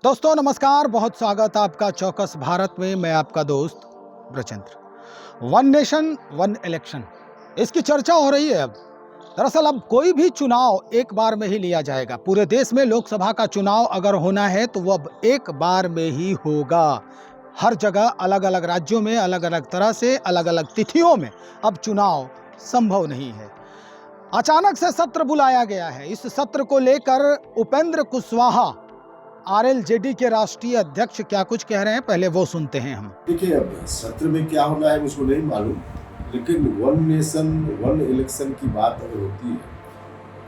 दोस्तों नमस्कार, बहुत स्वागत आपका चौकस भारत में। मैं आपका दोस्त Brajendra. One nation one election, इसकी चर्चा हो रही है। अब दरअसल अब कोई भी चुनाव एक बार में ही लिया जाएगा। पूरे देश में लोकसभा का चुनाव अगर होना है तो वो अब एक बार में ही होगा। हर जगह अलग अलग राज्यों में अलग अलग तरह से अलग अलग तिथियों में अब चुनाव संभव नहीं है। अचानक से सत्र बुलाया गया है। इस सत्र को लेकर उपेंद्र कुशवाहा, आरएलजेडी के राष्ट्रीय अध्यक्ष, क्या कुछ कह रहे हैं, पहले वो सुनते हैं हम। देखिए, अब सत्र में क्या होना है मुझको नहीं मालूम, लेकिन वन नेशन वन इलेक्शन की बात अगर होती है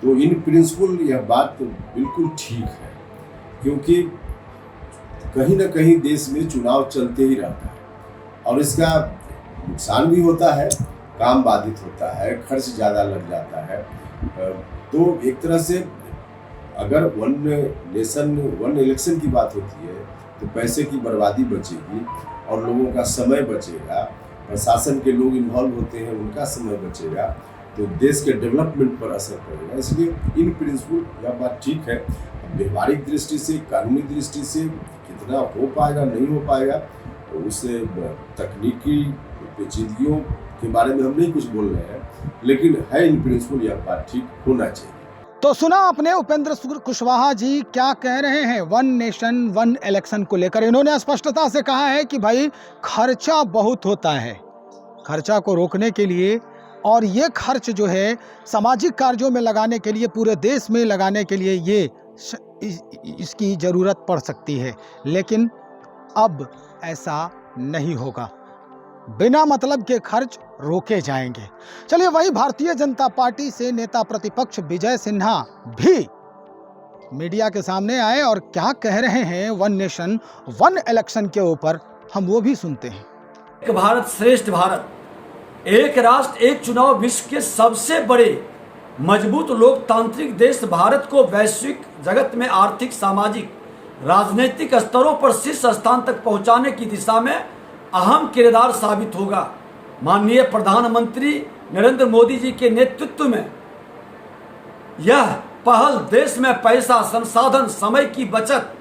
तो इन प्रिंसिपल यह बात तो बिल्कुल ठीक है, क्योंकि कहीं ना कहीं देश में चुनाव चलते ही रहता है और इसका नुकसान भी होता है, काम बाधित होता है, खर्च ज़्यादा लग जाता है। तो एक तरह से अगर वन नेशन वन इलेक्शन की बात होती है तो पैसे की बर्बादी बचेगी और लोगों का समय बचेगा, प्रशासन के लोग इन्वॉल्व होते हैं उनका समय बचेगा, तो देश के डेवलपमेंट पर असर पड़ेगा। इसलिए इन प्रिंसिपल यह बात ठीक है। व्यवहारिक दृष्टि से, कानूनी दृष्टि से कितना हो पाएगा नहीं हो पाएगा, तो उससे तकनीकी पेचीदगियों के बारे में हम नहीं कुछ बोल रहे हैं, लेकिन है इन प्रिंसिपल यह बात ठीक होना चाहिए। तो सुना आपने उपेंद्र कुशवाहा जी क्या कह रहे हैं वन नेशन वन इलेक्शन को लेकर। इन्होंने स्पष्टता से कहा है कि भाई खर्चा बहुत होता है, खर्चा को रोकने के लिए, और ये खर्च जो है सामाजिक कार्यों में लगाने के लिए, पूरे देश में लगाने के लिए ये इसकी ज़रूरत पड़ सकती है, लेकिन अब ऐसा नहीं होगा। बिना मतलब के खर्च रोके जाएंगे। चलिए, वही भारतीय जनता पार्टी से नेता प्रतिपक्ष विजय सिन्हा भी मीडिया के सामने आए और क्या कह रहे हैं वन नेशन वन इलेक्शन के ऊपर, हम वो भी सुनते हैं। एक भारत श्रेष्ठ भारत, एक राष्ट्र एक चुनाव, विश्व के सबसे बड़े मजबूत लोकतांत्रिक देश भारत को वैश्विक जगत में आर्थिक, सामाजिक, राजनीतिक स्तरों पर शीर्ष स्थान तक पहुंचाने की दिशा में अहम किरदार साबित होगा। माननीय प्रधानमंत्री नरेंद्र मोदी जी के नेतृत्व में यह पहल देश में पैसा, संसाधन, समय की बचत,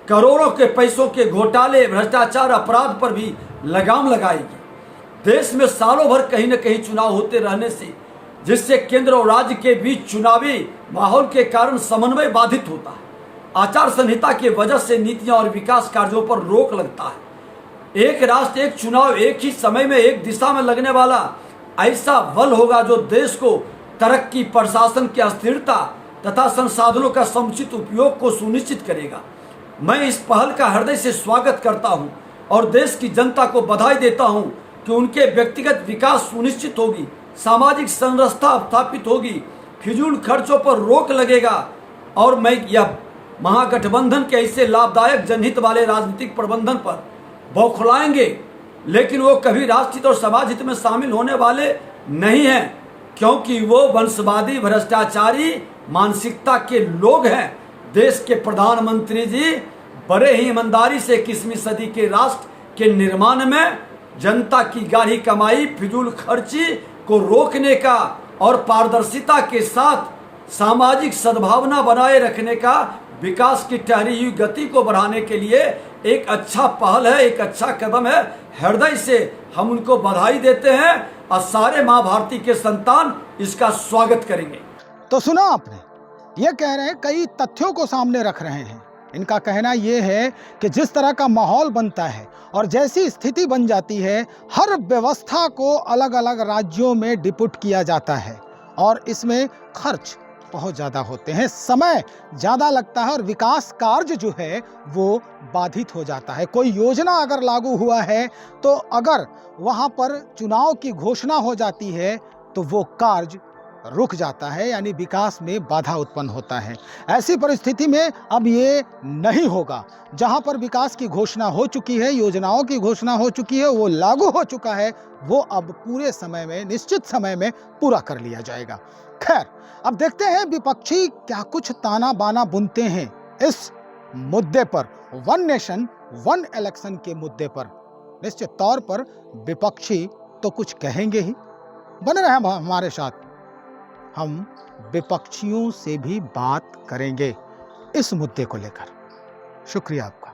करोड़ों के पैसों के घोटाले, भ्रष्टाचार, अपराध पर भी लगाम लगाएगी। देश में सालों भर कहीं न कहीं चुनाव होते रहने से, जिससे केंद्र और राज्य के बीच चुनावी माहौल के कारण समन्वय बाधित होता है। आचार संहिता की वजह से नीतियां और विकास कार्यों पर रोक लगता है। एक राष्ट्र एक चुनाव, एक ही समय में एक दिशा में लगने वाला ऐसा बल होगा जो देश को तरक्की, प्रशासन की स्थिरता तथा संसाधनों का समुचित उपयोग को सुनिश्चित करेगा। मैं इस पहल का हृदय से स्वागत करता हूं और देश की जनता को बधाई देता हूं कि उनके व्यक्तिगत विकास सुनिश्चित होगी, सामाजिक संरचना स्थापित होगी, फिजूल खर्चों पर रोक लगेगा और मैं यह महागठबंधन के ऐसे लाभदायक जनहित वाले राजनीतिक प्रबंधन पर बौखलाएंगे, लेकिन वो कभी राष्ट्रहित और समाज हित में शामिल होने वाले नहीं हैं, क्योंकि वो वंशवादी, भ्रष्टाचारी मानसिकता के लोग हैं। देश के प्रधानमंत्री जी बड़े ही ईमानदारी से 21वीं सदी के राष्ट्र के निर्माण में जनता की गाढ़ी कमाई, फिजूल खर्ची को रोकने का और पारदर्शिता के साथ सामाजिक सद्भावना बनाए रखने का, विकास की ठहरी हुई गति को बढ़ाने के लिए एक अच्छा पहल है, एक अच्छा कदम है। हृदय से हम उनको बधाई देते हैं और सारे माँ भारती के संतान इसका स्वागत करेंगे। तो सुना आपने, ये कह रहे हैं, कई तथ्यों को सामने रख रहे हैं। इनका कहना यह है कि जिस तरह का माहौल बनता है और जैसी स्थिति बन जाती है, हर व्यवस्था को अलग अलग राज्यों में डिपुट किया जाता है और इसमें खर्च बहुत ज़्यादा होते हैं, समय ज़्यादा लगता है और विकास कार्य जो है वो बाधित हो जाता है। कोई योजना अगर लागू हुआ है तो अगर वहाँ पर चुनाव की घोषणा हो जाती है तो वो कार्य रुक जाता है, यानी विकास में बाधा उत्पन्न होता है। ऐसी परिस्थिति में अब ये नहीं होगा। जहाँ पर विकास की घोषणा हो चुकी है, योजनाओं की घोषणा हो चुकी है, वो लागू हो चुका है, वो अब पूरे समय में, निश्चित समय में पूरा कर लिया जाएगा। खैर, अब देखते हैं विपक्षी क्या कुछ ताना बाना बुनते हैं इस मुद्दे पर, वन नेशन वन इलेक्शन के मुद्दे पर। निश्चित तौर पर विपक्षी तो कुछ कहेंगे ही। बने रहे हमारे साथ, हम विपक्षियों से भी बात करेंगे इस मुद्दे को लेकर। शुक्रिया आपका।